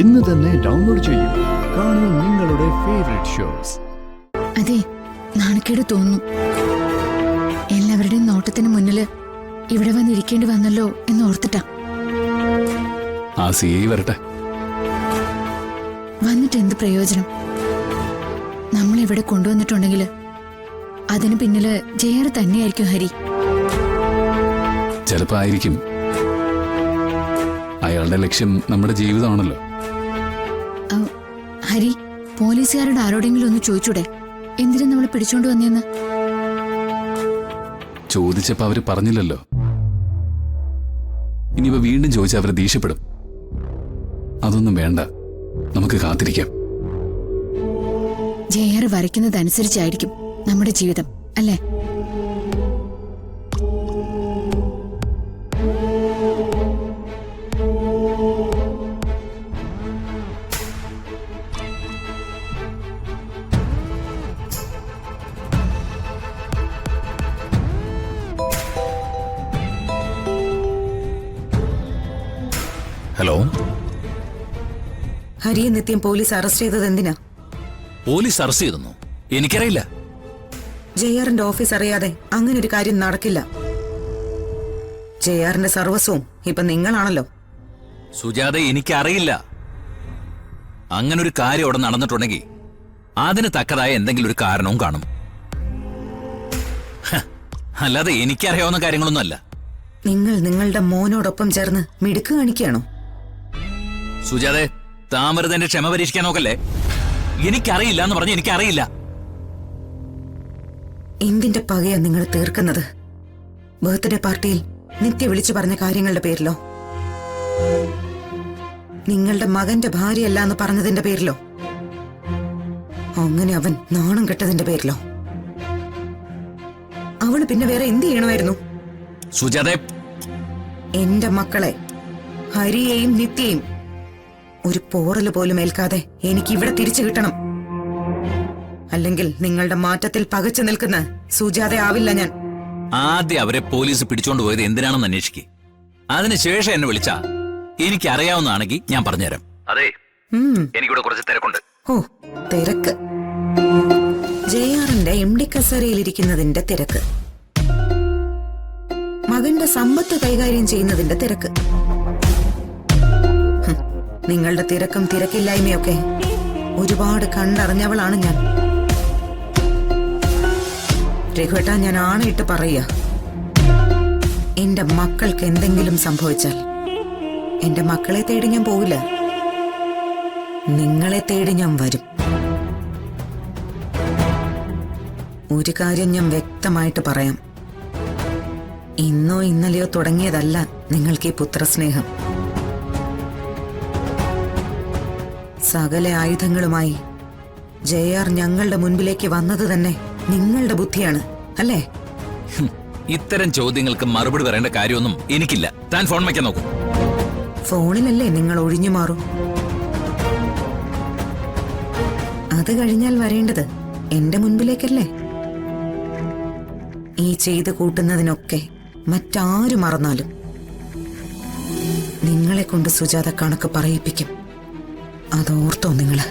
ഇന്ന് തന്നെ ഡൗൺലോഡ് ചെയ്യൂ. കാണൂ നിങ്ങളുടെ ഫേവറേറ്റ് ഷോസ്. അതെ, നാണക്കേട് തോന്നുന്നു. എല്ലാവരുടെയും നോട്ടത്തിന് മുന്നില് ഇവിടെ വന്നിരിക്കേണ്ടി വന്നല്ലോ എന്ന് ഓർത്തിട്ടാ. ആ സിഐ വരട്ടെ. വന്നിട്ട് എന്ത് പ്രയോജനം? നമ്മളിവിടെ കൊണ്ടുവന്നിട്ടുണ്ടെങ്കിൽ അതിന് പിന്നില് ജയർ തന്നെയായിരിക്കും ഹരി. ചിലപ്പോ ആയിരിക്കും. അയാളുടെ ലക്ഷ്യം നമ്മുടെ ജീവിതമാണല്ലോ. ഹരി, പോലീസുകാരുടെ ആരോടെങ്കിലും ഒന്ന് ചോദിച്ചൂടെ എന്തിനാ നമ്മളെ പിടിച്ചോണ്ട് വന്നേന്ന്? ചോദിച്ചപ്പോ അവര് പറഞ്ഞില്ലല്ലോ. ഇനിയിപ്പോ വീണ്ടും ചോദിച്ചാൽ അവര് ദേഷ്യപ്പെടും. അതൊന്നും വേണ്ട, നമുക്ക് കാത്തിരിക്കാം. ജയർ വരയ്ക്കുന്നതനുസരിച്ചായിരിക്കും നമ്മുടെ ജീവിതം, അല്ലേ? ഹലോ, ഹരിയെ നിത്യം പോലീസ് അറസ്റ്റ് ചെയ്തത് എന്തിനാ? പോലീസ് അറസ്റ്റ് ചെയ്തെന്നോ? എനിക്കറിയില്ല. ജെആറിന്റെ ഓഫീസ് അറിയാതെ അങ്ങനെ ഒരു കാര്യം നടക്കില്ല. ജെആറിന്റെ സർവസ്വവും ഇപ്പൊ നിങ്ങളാണല്ലോ. സുജാത, എനിക്കറിയില്ല. അങ്ങനൊരു കാര്യം അവിടെ നടന്നിട്ടുണ്ടെങ്കിൽ അതിന് തക്കതായ എന്തെങ്കിലും ഒരു കാരണവും കാണും. അല്ലാതെ എനിക്കറിയാവുന്ന കാര്യങ്ങളൊന്നും അല്ല. നിങ്ങൾ നിങ്ങളുടെ മോനോടൊപ്പം ചേർന്ന് മിടുക്ക് കാണിക്കുകയാണോ? സുജാതെ, താമരതന്റെ ക്ഷമ പരീക്ഷിക്കാൻ നോക്കല്ലേ. എനിക്കറിയില്ല എന്ന് പറഞ്ഞ് എനിക്കറിയില്ല. എന്തിന്റെ പകയാ നിങ്ങൾ തീർക്കുന്നത്? ബർത്ത്ഡേ പാർട്ടിയിൽ നിത്യ വിളിച്ചു പറഞ്ഞ കാര്യങ്ങളുടെ പേരിലോ? നിങ്ങളുടെ മകന്റെ ഭാര്യയല്ല എന്ന് പറഞ്ഞതിന്റെ പേരിലോ? അങ്ങനെ അവൻ നാണം കെട്ടതിന്റെ പേരിലോ? അവള് പിന്നെ വേറെ എന്ത് ചെയ്യണമായിരുന്നു? സുജാതെ, എന്റെ മക്കളെ, ഹരിയെയും നിത്യയും ഒരു പോറല് പോലും ഏൽക്കാതെ എനിക്ക് ഇവിടെ തിരിച്ചു കിട്ടണം. അല്ലെങ്കിൽ നിങ്ങളുടെ മാറ്റത്തിൽ പകച്ചു നിൽക്കുന്ന സുജാത ആവില്ല ഞാൻ. ആദ്യം അവരെ പോലീസ് പിടിച്ചോണ്ട് പോയത് എന്തിനാണെന്ന് അന്വേഷിക്കേ. അതിനുശേഷം എന്നെ വിളിച്ചാ എനിക്കറിയാവുന്നതാണെങ്കിൽ ഞാൻ പറഞ്ഞുതരാം. അതെ, എനിക്കിവിടെ കുറച്ച് തിരക്കുണ്ട്. ഓ, തിരക്ക്. ജെആറിന്റെ എംഡി കസേരയിലിരിക്കുന്നതിന്റെ തിരക്ക്, മകന്റെ സമ്പത്ത് കൈകാര്യം ചെയ്യുന്നതിന്റെ തിരക്ക്. നിങ്ങളുടെ തിരക്കും തിരക്കില്ലായ്മയൊക്കെ ഒരുപാട് കണ്ടറിഞ്ഞവളാണ് ഞാൻ. രഘുവേട്ട, ഞാൻ ആണയിട്ട് പറയുക, എന്റെ മക്കൾക്ക് എന്തെങ്കിലും സംഭവിച്ചാൽ എന്റെ മക്കളെ തേടി ഞാൻ പോവില്ല, നിങ്ങളെ തേടി ഞാൻ വരും. ഒരു കാര്യം ഞാൻ വ്യക്തമായിട്ട് പറയാം, ഇന്നോ ഇന്നലെയോ തുടങ്ങിയതല്ല നിങ്ങൾക്ക് ഈ പുത്രസ്നേഹം. സകല ആയുധങ്ങളുമായി ജെആർ ഞങ്ങളുടെ മുൻപിലേക്ക് വന്നത് തന്നെ നിങ്ങളുടെ ബുദ്ധിയാണ്, അല്ലേ? ഇത്തരം ചോദ്യങ്ങൾക്ക് മറുപടി പറയേണ്ട കാര്യമൊന്നും എനിക്കില്ല. താൻ ഫോൺ വയ്ക്കാൻ നോക്കൂ. ഫോണിലല്ലേ നിങ്ങൾ ഒഴിഞ്ഞു മാറൂ? അത് കഴിഞ്ഞാൽ വരേണ്ടത് എന്റെ മുൻപിലേക്കല്ലേ? ഈ ചെയ്ത് കൂട്ടുന്നതിനൊക്കെ മറ്റാരു മറന്നാലും നിങ്ങളെ കൊണ്ട് സുജാത കണക്ക് പറയിപ്പിക്കും. അതോർത്തോ നിങ്ങള്?